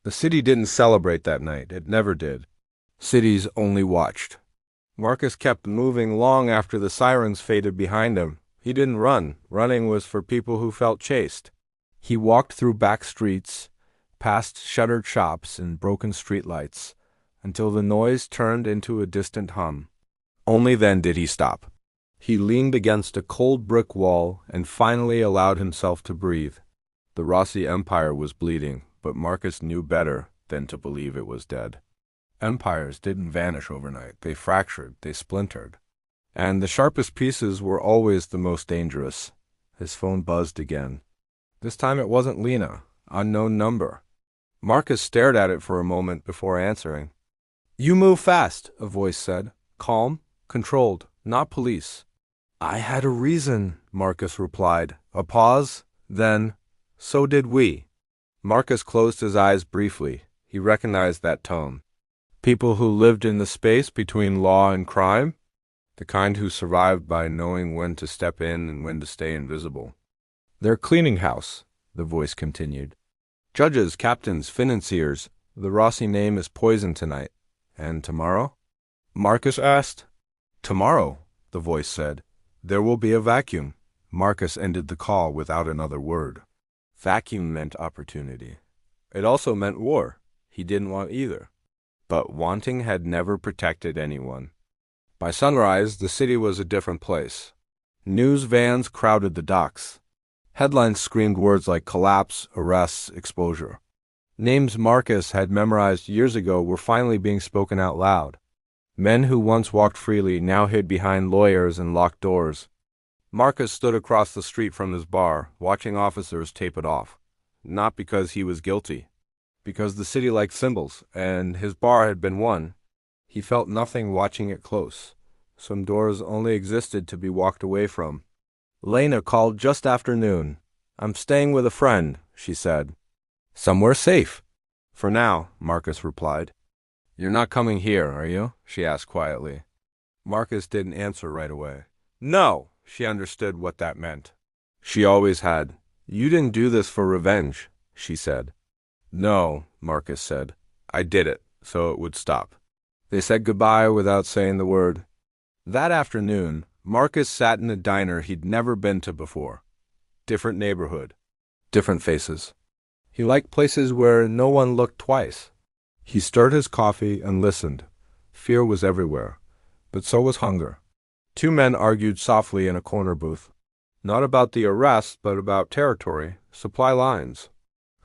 The city didn't celebrate that night. It never did. Cities only watched. Marcus kept moving long after the sirens faded behind him. He didn't run. Running was for people who felt chased. He walked through back streets, past shuttered shops and broken streetlights, until the noise turned into a distant hum. Only then did he stop. He leaned against a cold brick wall and finally allowed himself to breathe. The Rossi Empire was bleeding, but Marcus knew better than to believe it was dead. Empires didn't vanish overnight. They fractured, they splintered. And the sharpest pieces were always the most dangerous. His phone buzzed again. This time it wasn't Lena. Unknown number. Marcus stared at it for a moment before answering. "You move fast," a voice said. "Calm, controlled, not police." "I had a reason," Marcus replied. A pause, then, "So did we." Marcus closed his eyes briefly. He recognized that tone. People who lived in the space between law and crime? The kind who survived by knowing when to step in and when to stay invisible. "Their cleaning house," the voice continued. "Judges, captains, financiers, the Rossi name is poison tonight. And tomorrow?" Marcus asked. "Tomorrow," the voice said, "there will be a vacuum." Marcus ended the call without another word. Vacuum meant opportunity. It also meant war. He didn't want either. But wanting had never protected anyone. By sunrise, the city was a different place. News vans crowded the docks. Headlines screamed words like collapse, arrests, exposure. Names Marcus had memorized years ago were finally being spoken out loud. Men who once walked freely now hid behind lawyers and locked doors. Marcus stood across the street from his bar, watching officers tape it off. Not because he was guilty. Because the city liked symbols, and his bar had been one. He felt nothing watching it close. Some doors only existed to be walked away from. Lena called just after noon. "I'm staying with a friend," she said. "Somewhere safe." "For now," Marcus replied. "You're not coming here, are you?" she asked quietly. Marcus didn't answer right away. "No!" She understood what that meant. She always had. "You didn't do this for revenge," she said. "No," Marcus said. "I did it, so it would stop." They said goodbye without saying the word. That afternoon, Marcus sat in a diner he'd never been to before. Different neighborhood. Different faces. He liked places where no one looked twice. He stirred his coffee and listened. Fear was everywhere, but so was hunger. Two men argued softly in a corner booth. Not about the arrest, but about territory, supply lines.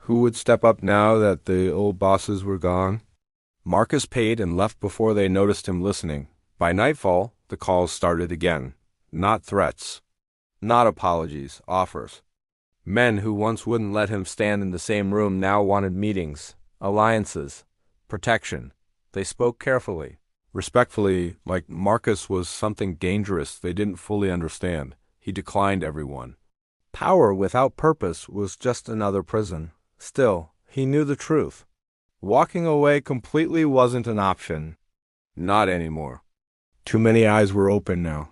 Who would step up now that the old bosses were gone? Marcus paid and left before they noticed him listening. By nightfall, the calls started again. Not threats. Not apologies, offers. Men who once wouldn't let him stand in the same room now wanted meetings, alliances, protection. They spoke carefully, respectfully, like Marcus was something dangerous they didn't fully understand. He declined everyone. Power without purpose was just another prison. Still, he knew the truth. Walking away completely wasn't an option. Not anymore. Too many eyes were open now.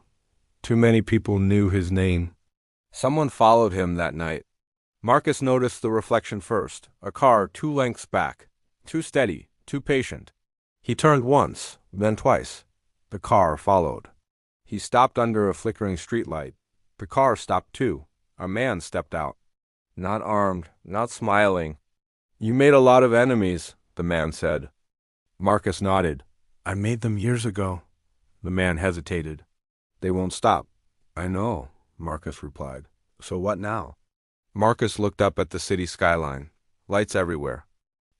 Too many people knew his name. Someone followed him that night. Marcus noticed the reflection first, a car 2 lengths back. Too steady, too patient. He turned once, then twice. The car followed. He stopped under a flickering streetlight. The car stopped too. A man stepped out. Not armed, not smiling. "You made a lot of enemies," the man said. Marcus nodded. "I made them years ago." The man hesitated. "They won't stop." "I know," Marcus replied. "So what now?" Marcus looked up at the city skyline. Lights everywhere.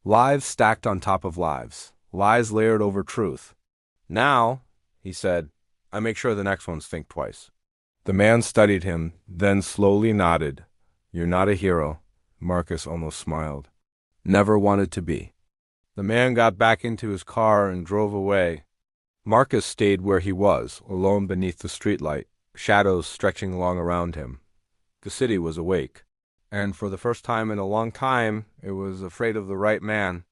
Lives stacked on top of lives. Lies layered over truth. "Now," he said, "I make sure the next ones think twice." The man studied him, then slowly nodded. "You're not a hero." Marcus almost smiled. "Never wanted to be." The man got back into his car and drove away. Marcus stayed where he was, alone beneath the streetlight, shadows stretching along around him. The city was awake, and for the first time in a long time, it was afraid of the right man.